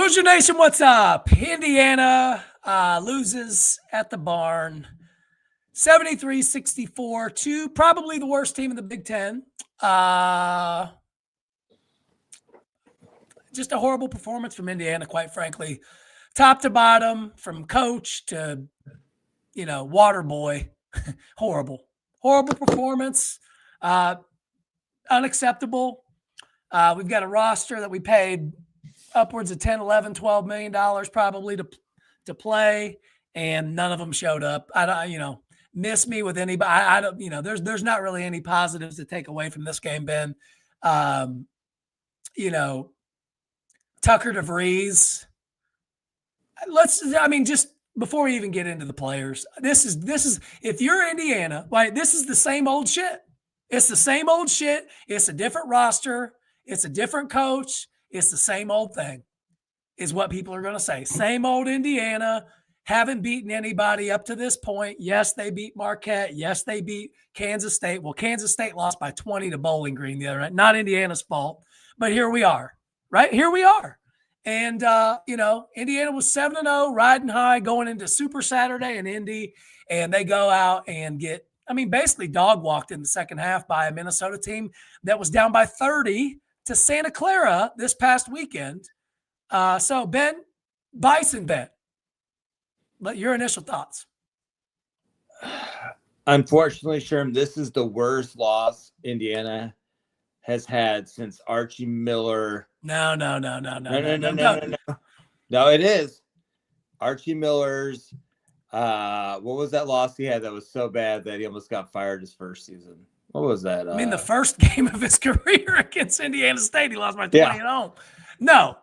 Hoosier Nation, what's up? Indiana loses at the barn 73-64 to probably the worst team in the Big Ten. Just a horrible performance from Indiana, quite frankly. Top to bottom, from coach to, water boy. Horrible performance. Unacceptable. We've got a roster that we paid upwards of $10, $11, $12 million probably to play, and none of them showed up. I don't, miss me with anybody. I don't, there's not really any positives to take away from this game, Ben. Tucker Devries. Just before we even get into the players, this is if you're Indiana, this is the same old shit. It's the same old shit. It's a different roster. It's a different coach. It's the same old thing, is what people are going to say. Same old Indiana. Haven't beaten anybody up to this point. Yes, they beat Marquette. Yes, they beat Kansas State. Well, Kansas State lost by 20 to Bowling Green the other night. Not Indiana's fault, but here we are, right? Here we are. And, Indiana was 7-0, riding high, going into Super Saturday in Indy, and they go out and get, basically dog walked in the second half by a Minnesota team that was down by 30 to Santa Clara this past weekend. So, Ben, Bison bet. But your initial thoughts. Unfortunately, Sherm, this is the worst loss Indiana has had since Archie Miller. No, it is. Archie Miller's, what was that loss he had that was so bad that he almost got fired his first season? What was that? The first game of his career against Indiana State, he lost by 20 at home. No,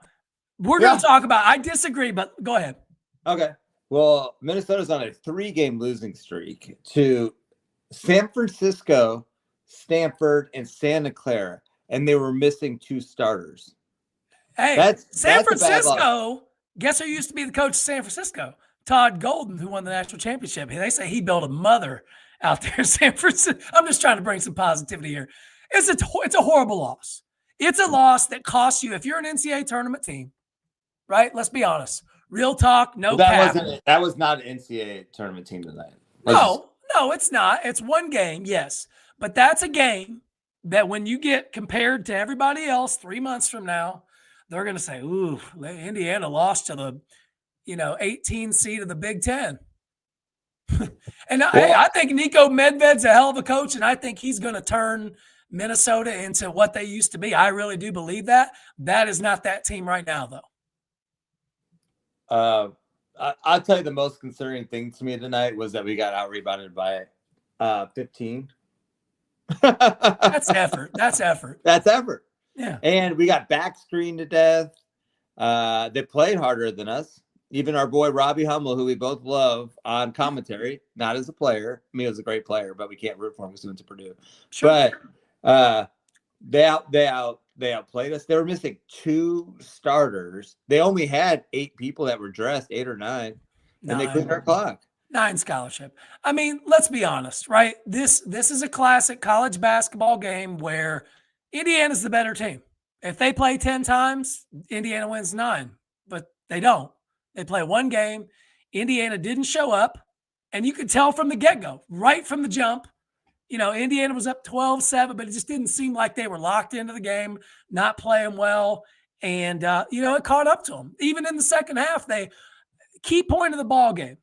we're going to talk about, I disagree, but go ahead. Okay. Well, Minnesota's on a 3-game losing streak to San Francisco, Stanford, and Santa Clara, and they were missing 2 starters. Hey, San Francisco, guess who used to be the coach of San Francisco? Todd Golden, who won the national championship. They say he built a mother out there in San Francisco. I'm just trying to bring some positivity here. It's a horrible loss. It's a loss that costs you, if you're an NCAA tournament team, right? Let's be honest. Real talk, no cap. That was not an NCAA tournament team tonight. No, it's not. It's one game, yes. But that's a game that when you get compared to everybody else 3 months from now, they're going to say, ooh, Indiana lost to the, 18 seed of the Big Ten. And I think Nico Medved's a hell of a coach, and I think he's going to turn Minnesota into what they used to be. I really do believe that. That is not that team right now, though. I'll tell you the most concerning thing to me tonight was that we got out-rebounded by 15. That's effort. That's effort. Yeah. And we got back-screened to death. They played harder than us. Even our boy Robbie Hummel, who we both love on commentary, not as a player. He was a great player, but we can't root for him because he went to Purdue. Sure. But they outplayed us. They were missing 2 starters. They only had 8 people that were dressed, 8 or 9, and they cleared our clock. 9 scholarship. Let's be honest, right? This is a classic college basketball game where Indiana's the better team. If they play 10 times, Indiana wins 9, but they don't. They play one game. Indiana didn't show up, and you could tell from the get-go, right from the jump. Indiana was up 12-7, but it just didn't seem like they were locked into the game, not playing well. And, it caught up to them. Even in the second half, key point of the ball game.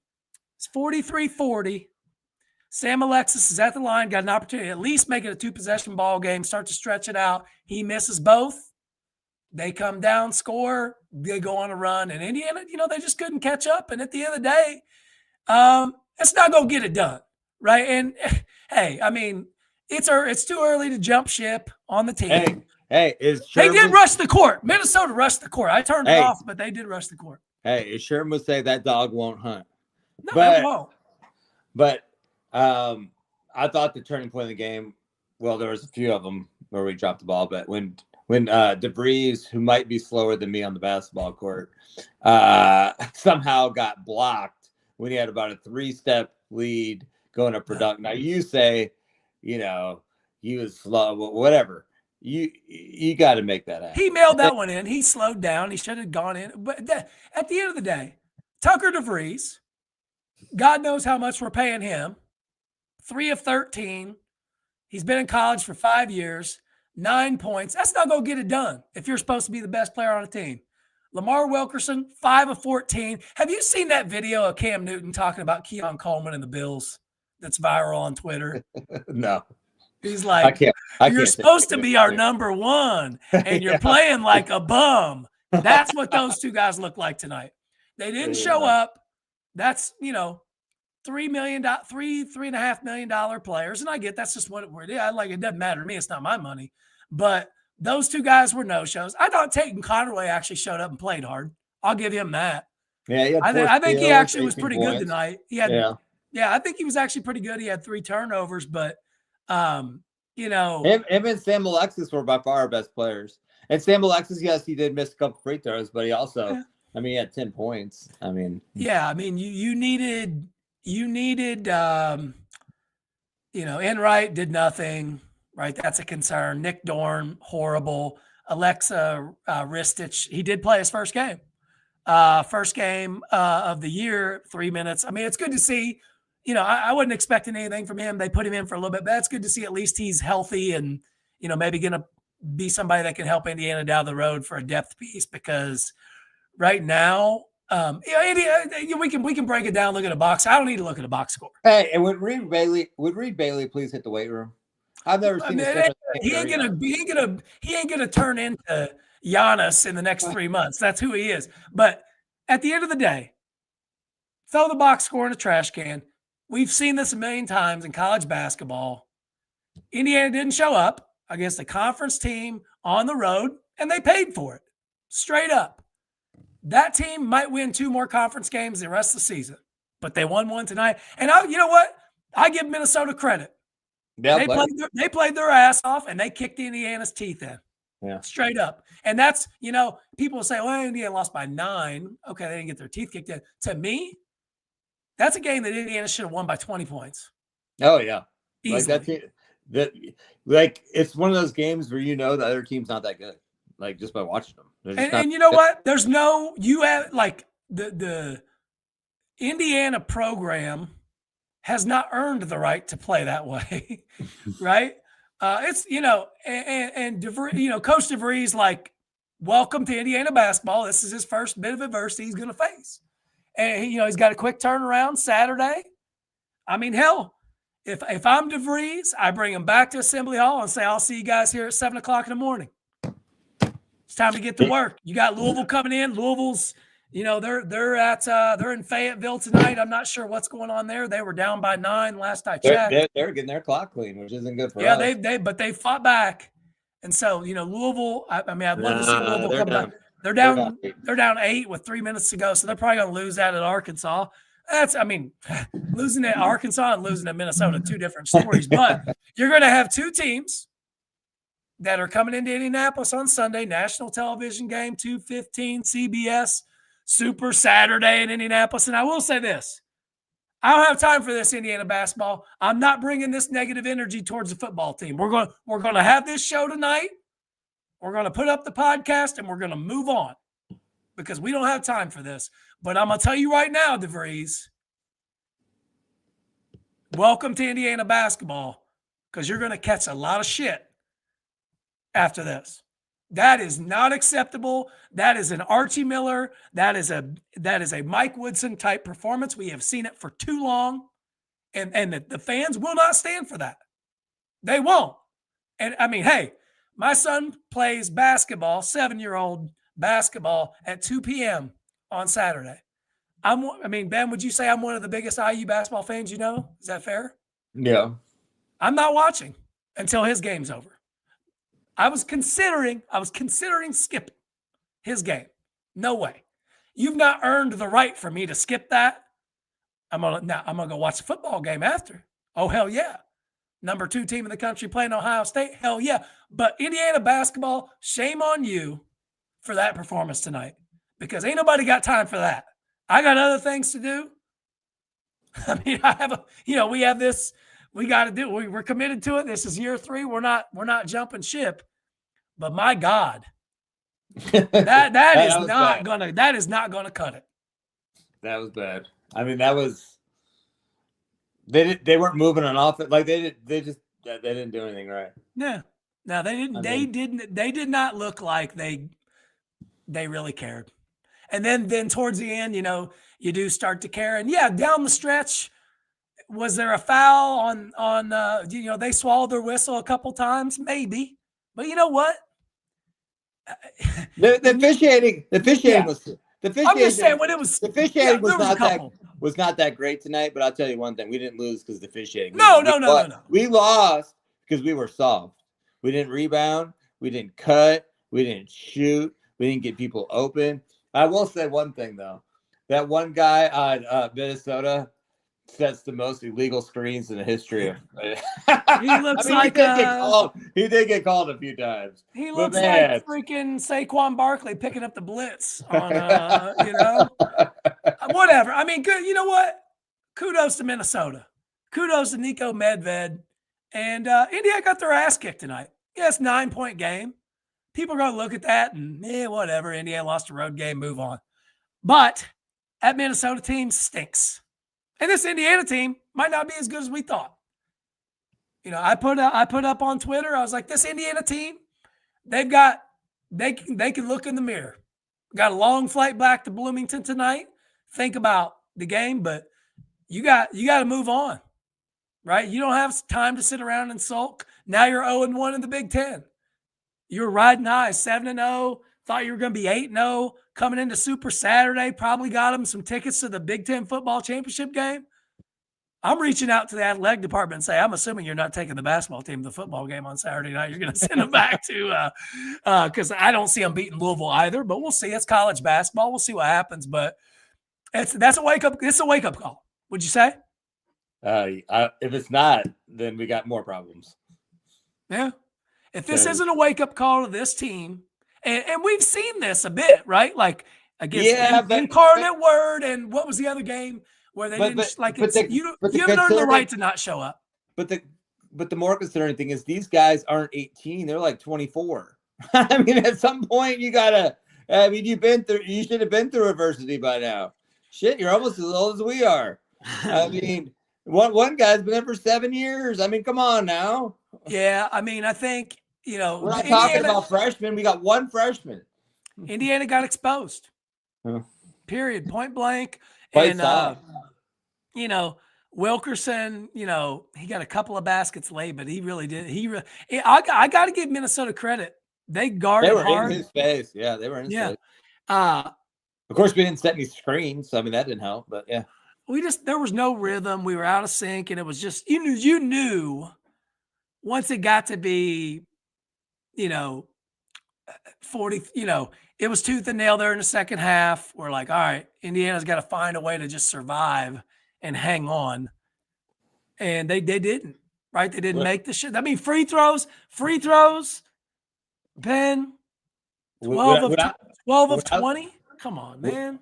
It's 43-40. Sam Alexis is at the line, got an opportunity to at least make it a 2-possession ball game, start to stretch it out. He misses both. They come down, score, they go on a run. And Indiana, they just couldn't catch up. And at the end of the day, it's not going to get it done, right? And, hey, it's too early to jump ship on the team. They did rush the court. Minnesota rushed the court. I turned it off, but they did rush the court. Hey, as Sherman would say, that dog won't hunt. No, it won't. But I thought the turning point of the game, well, there was a few of them where we dropped the ball, but when Devries, who might be slower than me on the basketball court, somehow got blocked when he had about a 3-step lead going to production. Now, you say, he was slow, whatever. You got to make that happen. He mailed that one in. He slowed down. He should have gone in. But at the end of the day, Tucker Devries, God knows how much we're paying him. 3 of 13. He's been in college for 5 years. 9 points. That's not going to get it done if you're supposed to be the best player on a team. Lamar Wilkerson, 5 of 14. Have you seen that video of Cam Newton talking about Keon Coleman and the Bills that's viral on Twitter? No. He's like, you're supposed to be our number one, and you're playing like a bum. That's what those two guys look like tonight. They didn't show up. That's, $3.5 million players. And I get that's just what it is. Like, it doesn't matter to me. It's not my money. But those two guys were no-shows. I thought Tate and Conway actually showed up and played hard. I'll give him that. Yeah, I think he actually was pretty good tonight. He had, yeah, I think he was actually pretty good. He had 3 turnovers, but him and Sam Alexis were by far our best players. And Sam Alexis, yes, he did miss a couple free throws, but he also, he had 10 points. You needed, Enright did nothing, right? That's a concern. Nick Dorn, horrible. Alexa Ristich, he did play his first game. First game of the year, 3 minutes. It's good to see. I wasn't expecting anything from him. They put him in for a little bit, but that's good to see at least he's healthy and, maybe going to be somebody that can help Indiana down the road for a depth piece, because right now, we can break it down, look at a box. I don't need to look at a box score. Hey, and would Reed Bailey please hit the weight room? I've never seen this. He ain't gonna turn into Giannis in the next 3 months. That's who he is. But at the end of the day, throw the box score in a trash can. We've seen this a million times in college basketball. Indiana didn't show up against a conference team on the road, and they paid for it. Straight up. That team might win 2 more conference games the rest of the season, but they won one tonight. And you know what? I give Minnesota credit. Yeah, they played their ass off, and they kicked Indiana's teeth in. Yeah. Straight up. And that's, people will say, well, Indiana lost by 9. Okay, they didn't get their teeth kicked in. To me, that's a game that Indiana should have won by 20 points. Oh, yeah. Easily. It's one of those games where the other team's not that good, just by watching them. And you know what? There's the Indiana program has not earned the right to play that way, right? It's, and DeVries, Coach DeVries, welcome to Indiana basketball. This is his first bit of adversity he's going to face. And, he's got a quick turnaround Saturday. Hell, if I'm DeVries, I bring him back to Assembly Hall and say, I'll see you guys here at 7 o'clock in the morning. It's time to get to work. You got Louisville coming in. Louisville's, they're in Fayetteville tonight. I'm not sure what's going on there. They were down by 9 last I checked. They're getting their clock clean, which isn't good for us. Yeah, but they fought back. And so, Louisville, I'd love to see Louisville come back. They're down 8 with 3 minutes to go. So they're probably going to lose that at Arkansas. Losing at Arkansas and losing at Minnesota, 2 different stories. But you're going to have 2 teams that are coming into Indianapolis on Sunday, national television game, 2:15 CBS, Super Saturday in Indianapolis. And I will say this, I don't have time for this Indiana basketball. I'm not bringing this negative energy towards the football team. We're going to have this show tonight. We're going to put up the podcast, and we're going to move on because we don't have time for this. But I'm going to tell you right now, DeVries, welcome to Indiana basketball, because you're going to catch a lot of shit after this. That is not acceptable. That is an Archie Miller. That is a Mike Woodson type performance. We have seen it for too long, and the fans will not stand for that. They won't. And hey, my son plays basketball, 7-year-old basketball at 2 p.m. on Saturday. Ben, would you say I'm one of the biggest IU basketball fans you know? Is that fair? Yeah. I'm not watching until his game's over. I was considering skipping his game. No way. You've not earned the right for me to skip that. I'm gonna go watch the football game after. Oh, hell yeah. Number 2 team in the country playing Ohio State. Hell yeah. But Indiana basketball, shame on you for that performance tonight, because ain't nobody got time for that. I got other things to do. We have this, we got to do, we're committed to it. This is year 3. We're not jumping ship. But my God, that is not gonna cut it. That was bad. I mean, that was they weren't moving on offense. Like they didn't do anything right. Yeah. No, they didn't. They did not look like they really cared. And then towards the end, you do start to care. And yeah, down the stretch, was there a foul on they swallowed their whistle a couple times? Maybe. But you know what? The officiating I'm just saying when it was the officiating was not that great tonight, but I'll tell you one thing. We didn't lose because the officiating. No. We lost because we were soft. We didn't rebound. We didn't cut. We didn't shoot. We didn't get people open. I will say one thing, though. That one guy on Minnesota sets the most illegal screens in the history of. He looks he did get called a few times. He looks like freaking Saquon Barkley picking up the blitz on, whatever. I mean, good. You know what? Kudos to Minnesota. Kudos to Nico Medved. And India got their ass kicked tonight. Yes, 9-point game. People are going to look at that and, whatever. India lost a road game, move on. But that Minnesota team stinks. And this Indiana team might not be as good as we thought. I put up on Twitter, I was like, this Indiana team, they can look in the mirror. Got a long flight back to Bloomington tonight. Think about the game, but you got to move on. Right? You don't have time to sit around and sulk. Now you're 0-1 in the Big Ten. You're riding high, 7-0. Thought you were going to be 8-0. Coming into Super Saturday, probably got them some tickets to the Big Ten football championship game. I'm reaching out to the athletic department and say, I'm assuming you're not taking the basketball team to the football game on Saturday night. You're going to send them back to because I don't see them beating Louisville either. But we'll see. It's college basketball. We'll see what happens. But that's a wake up. It's a wake up call. Would you say? If it's not, then we got more problems. Yeah. If this isn't a wake-up call to this team, and we've seen this a bit, right? Like against Incarnate Word, and what was the other game where they didn't you haven't earned the right to not show up. But the more concerning thing is these guys aren't 18; they're like 24. I mean, at some point you gotta. I mean, you should have been through adversity by now. Shit, you're almost as old as we are. I mean. One guy's been there for 7 years. I mean, come on now. Yeah, I mean, I think, we're not talking about freshmen. We got one freshman. Indiana got exposed. Period. Point blank. And, Wilkerson, he got a couple of baskets late, but he really did. I got to give Minnesota credit. They guarded hard. They were in his space. Yeah, they were in his space. Of course, we didn't set any screens. So, I mean, that didn't help, but yeah. There was no rhythm. We were out of sync, and it was just you knew once it got to be 40, it was tooth and nail there in the second half. We're like, all right, Indiana's got to find a way to just survive and hang on. And they didn't, right? They didn't make the shit. I mean, free throws, Penn, 12 of 20. Come on, man.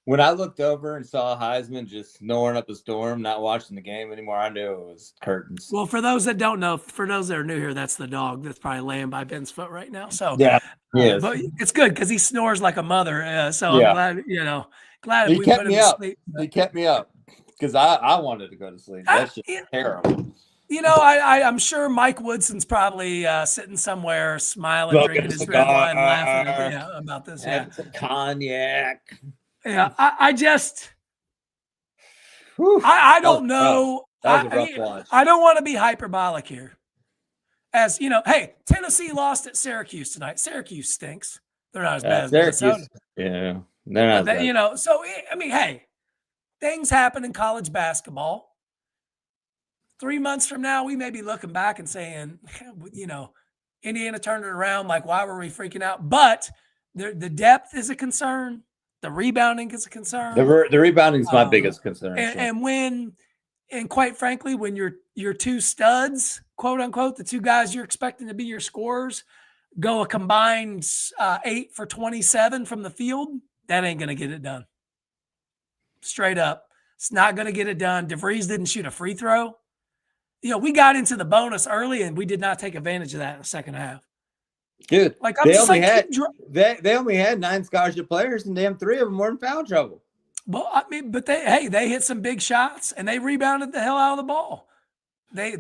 When I looked over and saw Heisman just snoring up a storm, not watching the game anymore, I knew it was curtains. Well, for those that don't know, for those that are new here, that's the dog that's probably laying by Ben's foot right now. So yeah, but it's good because he snores like a mother. So I'm glad he kept me up. He kept me up because I wanted to go to sleep. That's just terrible. I'm sure Mike Woodson's probably sitting somewhere smiling, drinking his red wine, laughing about this. Having some cognac. Yeah, I don't know. That was a rough watch. I don't want to be hyperbolic here. As hey, Tennessee lost at Syracuse tonight. Syracuse stinks. They're not as bad as Minnesota. Yeah, they're not. So I mean, hey, things happen in college basketball. 3 months from now, we may be looking back and saying, Indiana turned it around. Like, why were we freaking out? But the depth is a concern. The rebounding is a concern. The rebounding is my biggest concern. And quite frankly, when your two studs, quote unquote, the two guys you're expecting to be your scorers, go a combined 8 for 27 from the field, that ain't going to get it done. Straight up. It's not going to get it done. Devries didn't shoot a free throw. We got into the bonus early, and we did not take advantage of that in the second half. Dude, Like I'm just like, they only had 9 scholarship players, and damn 3 of them were in foul trouble. well, I mean, but they hit some big shots and they rebounded the hell out of the ball. They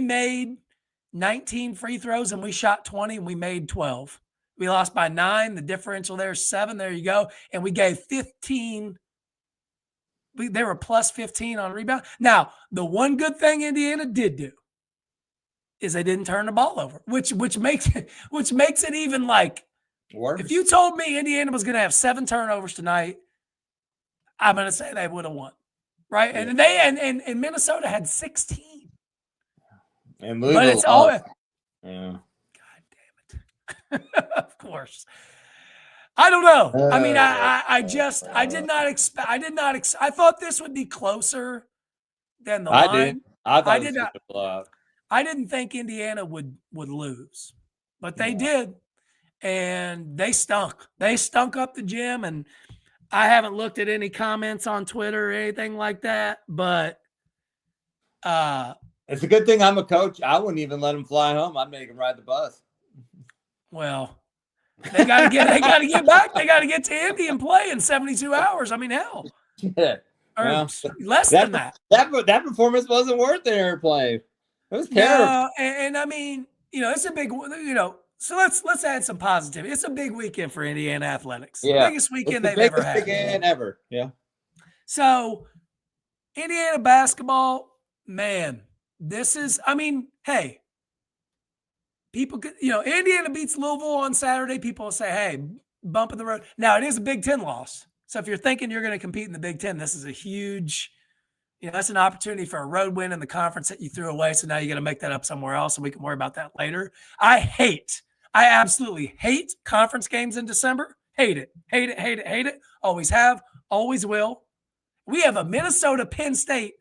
made 19 free throws and we shot 20 and we made 12. We lost by 9. The differential there is 7. There you go. And we gave 15. They were plus 15 on rebound. Now, the one good thing Indiana did do is they didn't turn the ball over, which makes it even like worse. If you told me Indiana was going to have 7 turnovers tonight, I'm going to say they would have won, right? Yeah. And Minnesota had 16. And Louisville, but it's all. Yeah. God damn it! Of course. I don't know. I mean, I did not expect. I thought this would be closer than the line. I did not. I didn't think Indiana would lose, but they did, and they stunk. They stunk up the gym, and I haven't looked at any comments on Twitter or anything like that. But it's a good thing I'm a coach. I wouldn't even let them fly home. I'd make them ride the bus. Well, they got to get back. They got to get to Indy and play in 72 hours. I mean, hell, yeah, or less than that. That performance wasn't worth the airplane. It was terrible. No, and I mean, it's a big, so let's add some positivity. It's a big weekend for Indiana athletics. Yeah. Biggest weekend they've ever had. Weekend ever. Yeah. So Indiana basketball, man, this is, I mean, hey, people could, Indiana beats Louisville on Saturday. People will say, hey, bump in the road. Now it is a Big Ten loss. So if you're thinking you're going to compete in the Big Ten, this is a huge, that's an opportunity for a road win in the conference that you threw away. So now you got to make that up somewhere else, and we can worry about that later. I absolutely hate conference games in December. Hate it. Always have, always will. We have a Minnesota Penn State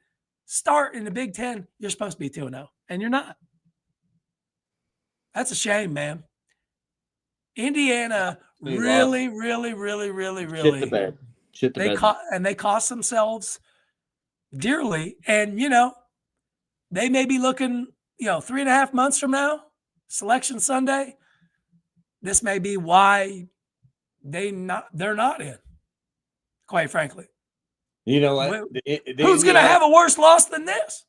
start in the Big Ten. You're supposed to be 2-0, and you're not. That's a shame, man. Indiana really. Shit the bed. They cost themselves dearly. And, they may be looking, 3.5 months from now, Selection Sunday. This may be why they're not in, quite frankly. You know what? Who's going to have a worse loss than this?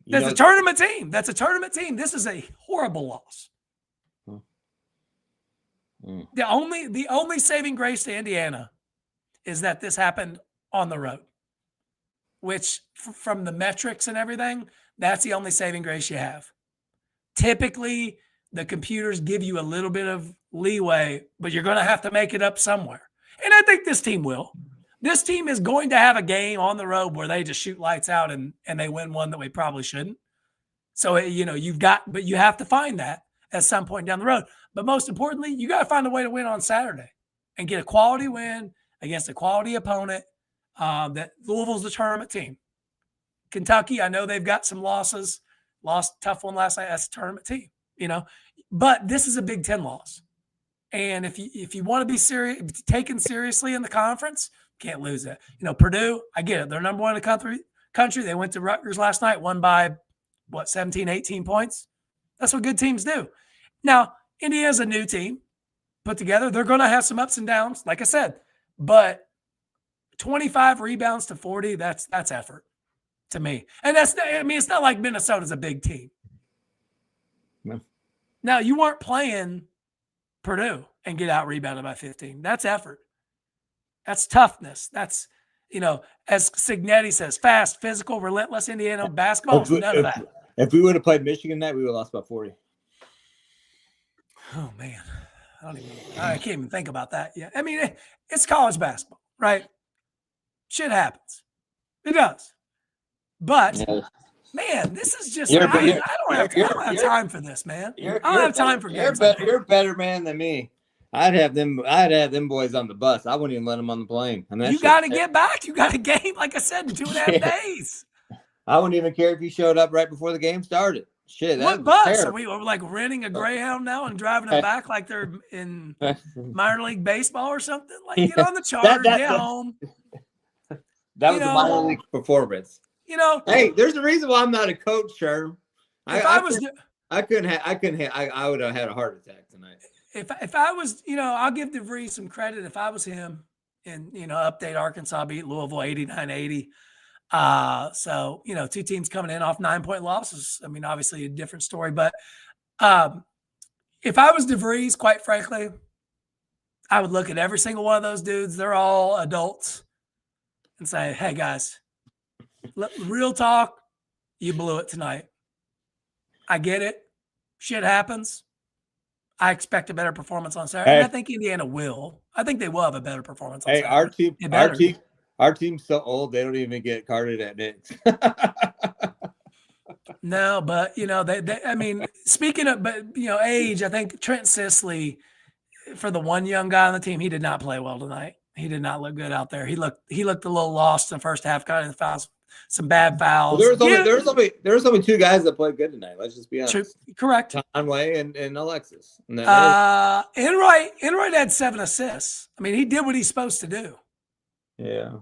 That's a tournament team. This is a horrible loss. The only saving grace to Indiana is that this happened on the road, which from the metrics and everything, that's the only saving grace you have. Typically, the computers give you a little bit of leeway, but you're going to have to make it up somewhere. And I think this team will. This team is going to have a game on the road where they just shoot lights out and they win one that we probably shouldn't. So, but you have to find that at some point down the road. But most importantly, you got to find a way to win on Saturday and get a quality win against a quality opponent. That Louisville's the tournament team. Kentucky, I know they've got some losses. Lost a tough one last night. That's a tournament team, But this is a Big Ten loss. And if you want to be taken seriously in the conference, can't lose that. Purdue, I get it. They're number 1 in the country. They went to Rutgers last night, won by, 17, 18 points? That's what good teams do. Now, Indiana's a new team put together. They're going to have some ups and downs, like I said. But 25 rebounds to 40, that's effort to me. And it's not like Minnesota's a big team. No. Now, you weren't playing Purdue and get out rebounded by 15. That's effort. That's toughness. That's, as Signetti says, fast, physical, relentless Indiana basketball. None of that. If we would have played Michigan tonight, we would have lost by 40. Oh, man. I can't even think about that yet. I mean, it's college basketball, right? Shit happens. It does. But, man, this is just – I don't have time for this, man. I don't have time for games. You're a better man than me. I'd have them boys on the bus. I wouldn't even let them on the plane. I mean, you got to get back. You got a game, like I said, in 2.5 days. I wouldn't even care if you showed up right before the game started. Shit, what bus? Are we like renting a Greyhound now and driving them back like they're in minor league baseball or something? Like, get on the charter, get home. That was a minor league performance. Hey, there's a reason why I'm not a coach, Sherm. I I would have had a heart attack tonight. If I was, I'll give Devries some credit. If I was him, and update, Arkansas beat Louisville 89-80. So two teams coming in off 9-point losses. I mean, obviously a different story, but if I was Devries, quite frankly, I would look at every single one of those dudes. They're all adults, and say, "Hey guys, real talk, you blew it tonight. I get it. Shit happens. I expect a better performance on Saturday. And I think Indiana will. I think they will have a better performance on Saturday. Our team's so old they don't even get carded at Knicks. No, but I mean, speaking of age, I think Trent Sisley, for the one young guy on the team, he did not play well tonight. He did not look good out there. He looked a little lost in the first half, got in the fouls, some bad fouls. Well, there was only two guys that played good tonight. Let's just be honest. True, correct. Conway and Alexis. Enright had 7 assists. I mean, he did what he's supposed to do. Yeah.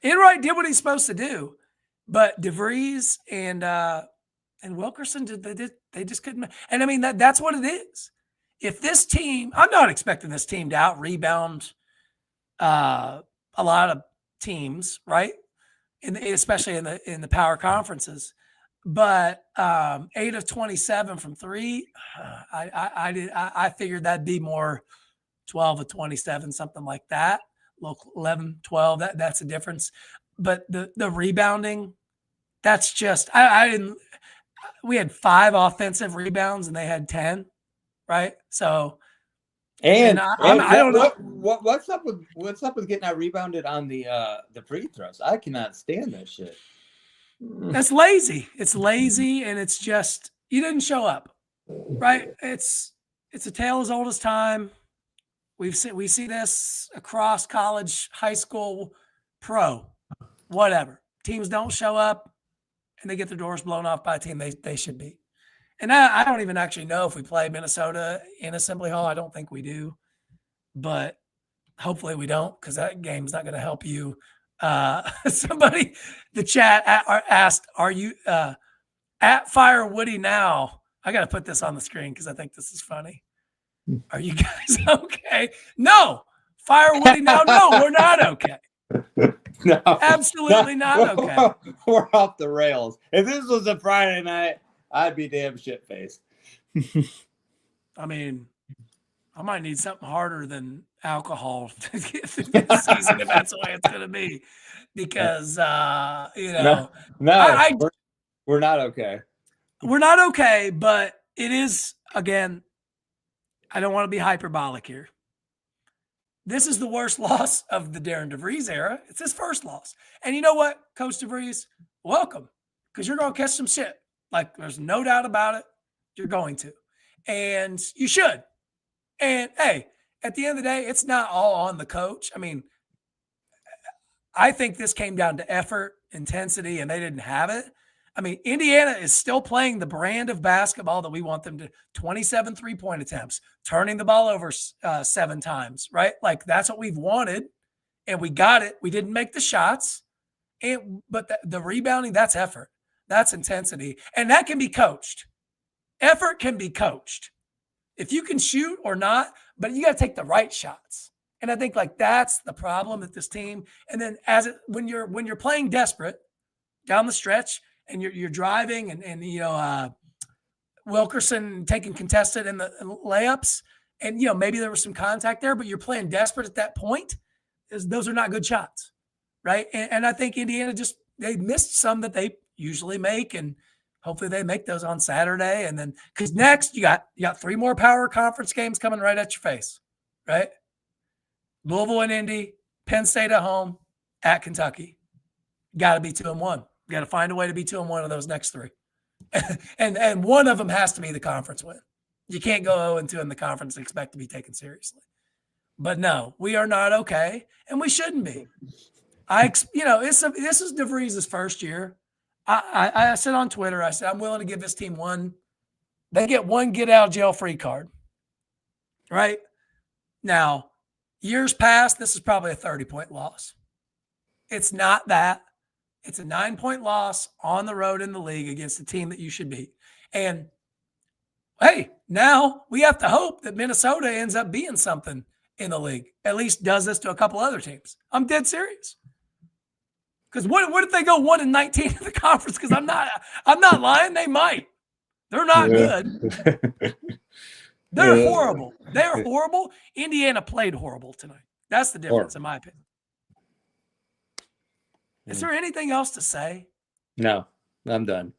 Enright did what he's supposed to do, but DeVries and Wilkerson they just couldn't. And I mean that's what it is. If this team, I'm not expecting this team to out rebound a lot of teams, right? Especially in the power conferences. But 8 of 27 from 3, I figured that'd be more 12 of 27, something like that. Local 11, 12, that's a difference. But the rebounding, that's just I didn't. We had 5 offensive rebounds and they had 10, right? So. I don't know what's up with getting out rebounded on the free throws. I cannot stand that shit. That's lazy. It's lazy, and it's just you didn't show up, right? It's a tale as old as time. We see this across college, high school, pro, whatever. Teams don't show up, and they get their doors blown off by a team they should be. And I don't even actually know if we play Minnesota in Assembly Hall. I don't think we do, but hopefully we don't, because that game's not going to help you. Somebody, the chat asked, "Are you at Fire Woody now?" I got to put this on the screen because I think this is funny. Are you guys okay? No, Fire Woody now. No, we're not okay. No, absolutely not okay. We're off the rails. If this was a Friday night, I'd be damn shit faced. I mean, I might need something harder than alcohol to get through this season if that's the way it's going to be, because we're not okay. We're not okay, but it is, again, I don't want to be hyperbolic here. This is the worst loss of the Darren DeVries era. It's his first loss. And you know what, Coach DeVries? Welcome, because you're going to catch some shit. Like, there's no doubt about it. You're going to. And you should. And, hey, at the end of the day, it's not all on the coach. I mean, I think this came down to effort, intensity, and they didn't have it. I mean, Indiana is still playing the brand of basketball that we want them to. 27 three-point attempts, turning the ball over 7 times, right? Like, that's what we've wanted, and we got it. We didn't make the shots, but the rebounding, that's effort. That's intensity, and that can be coached. Effort can be coached. If you can shoot or not, but you got to take the right shots. And I think like that's the problem with this team. And then when you're playing desperate down the stretch and you're driving and Wilkerson taking contested in the layups, and maybe there was some contact there, but you're playing desperate at that point. Those are not good shots, right? And I think Indiana they missed some that they usually make, and hopefully they make those on Saturday. And then, because next you got 3 more power conference games coming right at your face, right? Louisville and Indy, Penn State at home, at Kentucky. Got to be 2-1. Got to find a way to be 2-1 of those next 3. and one of them has to be the conference win. You can't go 0-2 in the conference and expect to be taken seriously. But no, we are not okay, and we shouldn't be. This is DeVries' first year. I said on Twitter, I said, I'm willing to give this team they get one get out of jail free card. Right? Now, years past, this is probably a 30-point loss. It's not that. It's a 9-point loss on the road in the league against a team that you should beat. And Hey, now we have to hope that Minnesota ends up being something in the league. At least does this to a couple other teams. I'm dead serious. Because what if they go 1-19 in the conference? Because I'm not lying. They might. They're not good. They're horrible. They're horrible. Indiana played horrible tonight. That's the difference, in my opinion. Is there anything else to say? No, I'm done.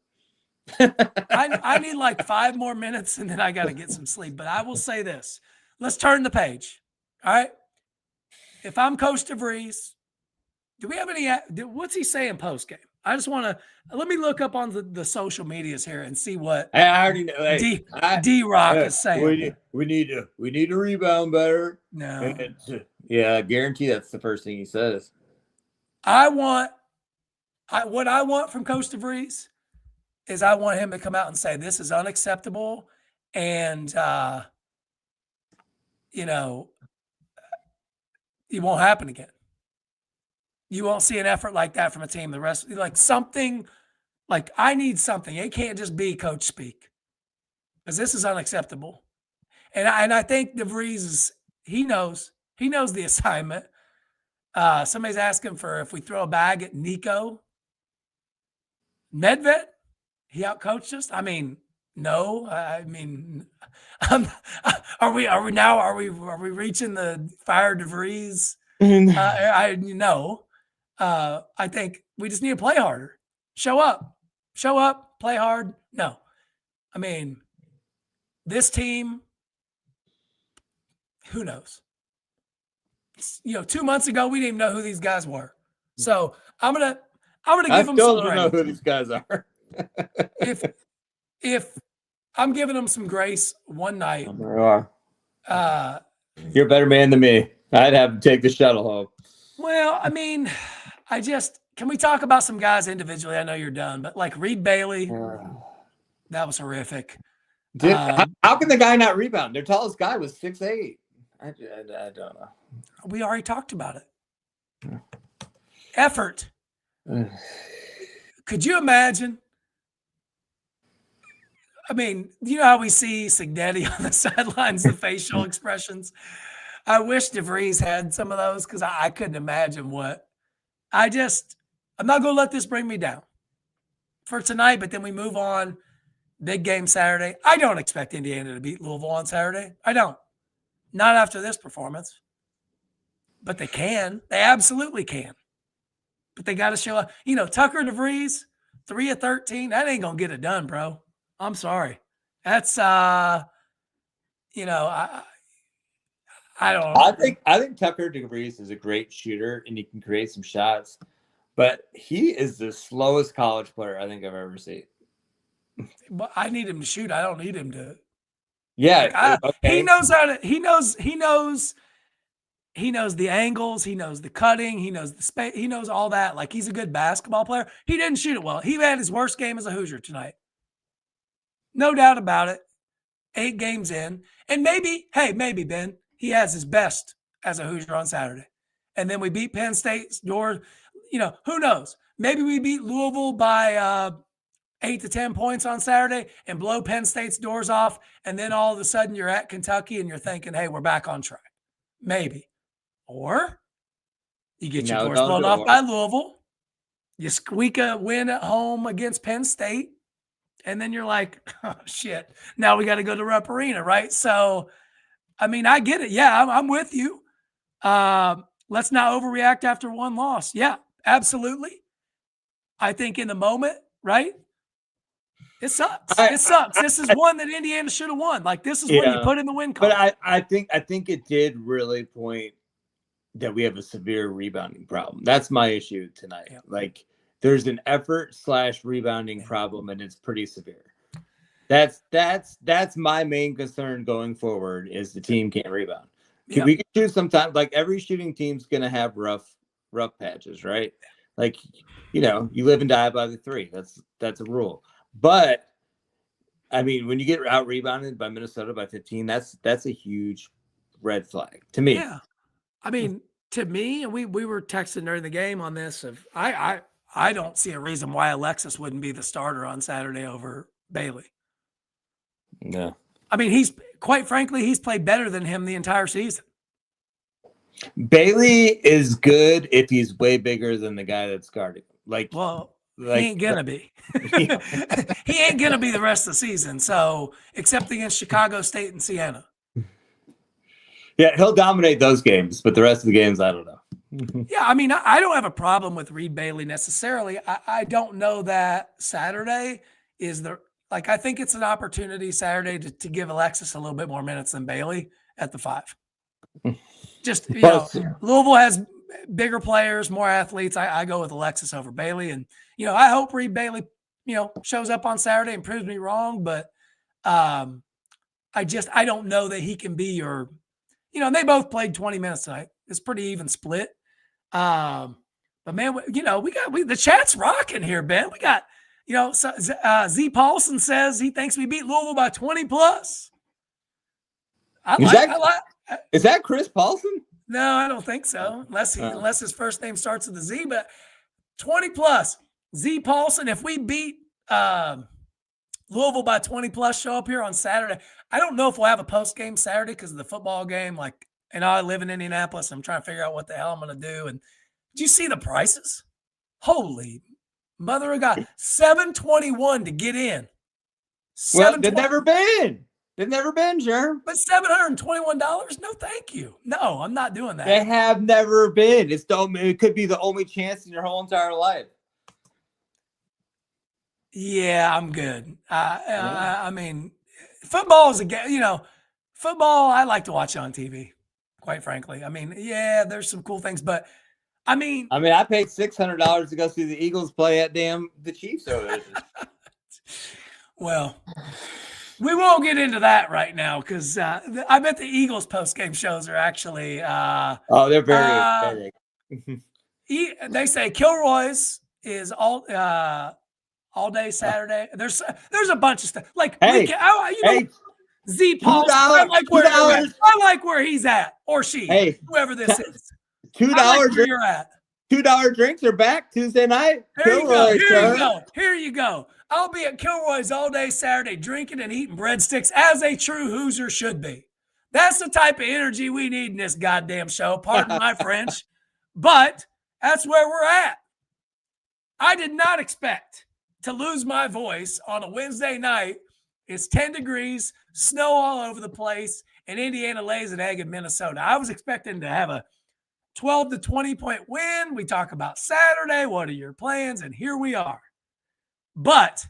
I need like 5 more minutes and then I got to get some sleep. But I will say this. Let's turn the page. All right. If I'm Coach Devries, do we have any – what's he saying post-game? I just want to – let me look up on the social medias here and see what I already know. Hey, D-Rock is saying. We need to rebound better. No. Yeah, I guarantee that's the first thing he says. What I want from Coach DeVries is I want him to come out and say this is unacceptable, and it won't happen again. You won't see an effort like that from a team. The rest, like something, like I need something. It can't just be coach speak, because this is unacceptable. And I think DeVries he knows the assignment. Somebody's asking for if we throw a bag at Nico Nedved. He outcoached us. I mean, no. I mean, are we reaching the fire DeVries? I think we just need to play harder. Show up, play hard. No, I mean, this team. Who knows? 2 months ago we didn't even know who these guys were. So I'm gonna give them some credit. I still don't know who these guys are. if I'm giving them some grace one night. You're a better man than me. I'd have to take the shuttle home. Well, I mean, can we talk about some guys individually? I know you're done, but like Reed Bailey, that was horrific. How can the guy not rebound? Their tallest guy was 6'8". I don't know. We already talked about it. Effort. Could you imagine? I mean, you know how we see Signetti on the sidelines, the facial expressions? I wish DeVries had some of those because I couldn't imagine what. I'm not going to let this bring me down for tonight, but then we move on. Big game Saturday. I don't expect Indiana to beat Louisville on Saturday. I don't. Not after this performance. But they can. They absolutely can. But they got to show up. Tucker DeVries, 3 of 13. That ain't going to get it done, bro. I'm sorry. That's, I don't know. I think Tucker DeVries is a great shooter and he can create some shots, but he is the slowest college player I think I've ever seen. But I need him to shoot. I don't need him to. Yeah. Okay. He knows how to, he knows the angles. He knows the cutting. He knows the space. He knows all that. Like he's a good basketball player. He didn't shoot it well. He had his worst game as a Hoosier tonight. No doubt about it. 8 games in. And maybe, Ben, he has his best as a Hoosier on Saturday. And then we beat Penn State's door. Who knows? Maybe we beat Louisville by 8 to 10 points on Saturday and blow Penn State's doors off. And then all of a sudden you're at Kentucky and you're thinking, hey, we're back on track. Maybe. Or you get your doors blown off by Louisville. You squeak a win at home against Penn State. And then you're like, oh, shit, now we got to go to Rupp Arena, right? So, I mean, I get it. Yeah, I'm with you. Let's not overreact after one loss. Yeah, absolutely. I think in the moment, right? It sucks. It sucks. This is one that Indiana should have won. Like, this is when you put in the win column. But I think it did really point that we have a severe rebounding problem. That's my issue tonight. Yeah. Like, there's an effort/rebounding problem, and it's pretty severe. That's my main concern going forward is the team can't rebound. Yeah. We can shoot sometimes. Like every shooting team's gonna have rough patches, right? Like, you live and die by the 3. That's a rule. But I mean, when you get out rebounded by Minnesota by 15, that's a huge red flag to me. Yeah, I mean, to me, and we were texting during the game on this. I don't see a reason why Alexis wouldn't be the starter on Saturday over Bailey. No. I mean, he's quite frankly, he's played better than him the entire season. Bailey is good if he's way bigger than the guy that's guarding him. He ain't gonna be. Yeah. He ain't gonna be the rest of the season. So, except against Chicago State and Siena. Yeah, he'll dominate those games, but the rest of the games, I don't know. Yeah, I mean, I don't have a problem with Reed Bailey necessarily. I don't know that Saturday is I think it's an opportunity Saturday to give Alexis a little bit more minutes than Bailey at the 5. Just, Louisville has bigger players, more athletes. I go with Alexis over Bailey. And, I hope Reed Bailey, shows up on Saturday and proves me wrong. But I don't know that he can be your, they both played 20 minutes tonight. It's pretty even split. But man, the chat's rocking here, Ben. We got, Z Paulson says he thinks we beat Louisville by 20 plus. Is that Chris Paulson? No, I don't think so. Unless his first name starts with a Z, but 20 plus. Z Paulson, if we beat Louisville by 20 plus, show up here on Saturday. I don't know if we'll have a post game Saturday because of the football game. I live in Indianapolis. I'm trying to figure out what the hell I'm going to do. And did you see the prices? Holy mother of God. $721 to get in. Well, they've never been. They've never been, sure. But $721? No, thank you. No, I'm not doing that. They have never been. It could be the only chance in your whole entire life. Yeah, I'm good. I mean, football is a game. Football I like to watch on TV. Quite frankly, I mean, yeah, there's some cool things, but I mean, I paid $600 to go see the Eagles play at the Chiefs over there. Well, we won't get into that right now because I bet the Eagles post-game shows are actually. They're very. They say Kilroy's is all day Saturday. There's a bunch of stuff Z Paul. I like where he's at or she. Hey, whoever this is. $2 where you're at. $2 drinks are back Tuesday night. Here you go. I'll be at Kilroy's all day Saturday drinking and eating breadsticks as a true Hoosier should be. That's the type of energy we need in this goddamn show. Pardon my French. But that's where we're at. I did not expect to lose my voice on a Wednesday night. It's 10 degrees, snow all over the place, and Indiana lays an egg in Minnesota. I was expecting to have a 12 to 20 point win. We talk about Saturday. What are your plans? And here we are. But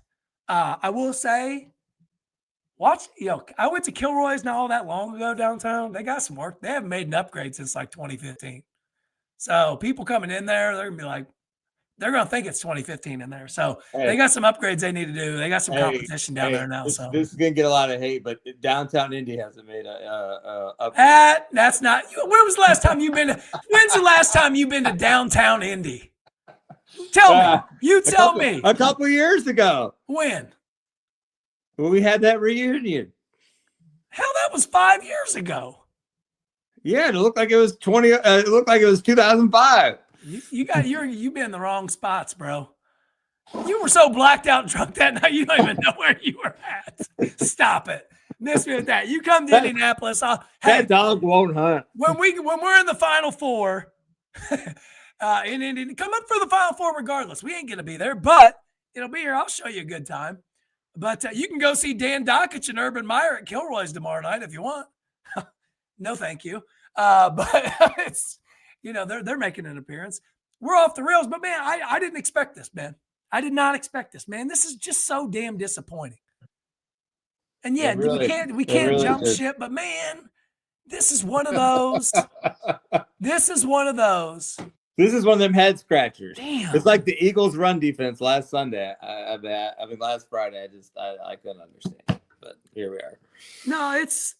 I will say, I went to Kilroy's not all that long ago downtown. They got some work. They haven't made an upgrade since 2015. So people coming in there, they're going to be like, they're going to think it's 2015 in there. So they got some upgrades they need to do. They got some competition down there now. This is going to get a lot of hate, but downtown Indy hasn't made a upgrade. That's not. When was the last time you've been? When's the last time you've been to downtown Indy? Tell me. You tell me. A couple years ago. When? When we had that reunion. Hell, that was 5 years ago. Yeah, it looked like it was 20. It looked like it was 2005. You been in the wrong spots, bro. You were so blacked out and drunk that night, you don't even know where you were at. Stop it. Miss me with that. You come to Indianapolis. That dog won't hunt. When we're in the Final Four, in Indy, come up for the Final Four regardless. We ain't gonna be there, but it'll be here. I'll show you a good time. But you can go see Dan Dockich and Urban Meyer at Kilroy's tomorrow night if you want. No, thank you. But it's. They're making an appearance. We're off the rails, but man, I didn't expect this, man. I did not expect this, man. This is just so damn disappointing. And yeah, we can't jump ship, but man, this is one of those. This is one of those. This is one of them head scratchers. Damn. It's like the Eagles' run defense last Sunday. Last Friday. I couldn't understand, but here we are. No, it's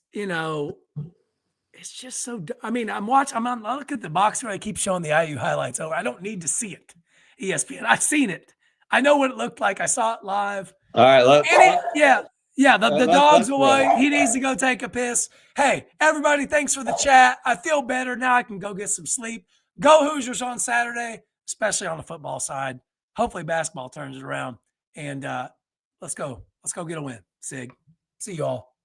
it's just so. I mean, I look at the box score. I keep showing the IU highlights over. I don't need to see it. ESPN. I've seen it. I know what it looked like. I saw it live. All right. The dog's away. He needs to go take a piss. Hey, everybody, thanks for the chat. I feel better now. I can go get some sleep. Go Hoosiers on Saturday, especially on the football side. Hopefully basketball turns it around. And let's go. Let's go get a win. Sig. See you all.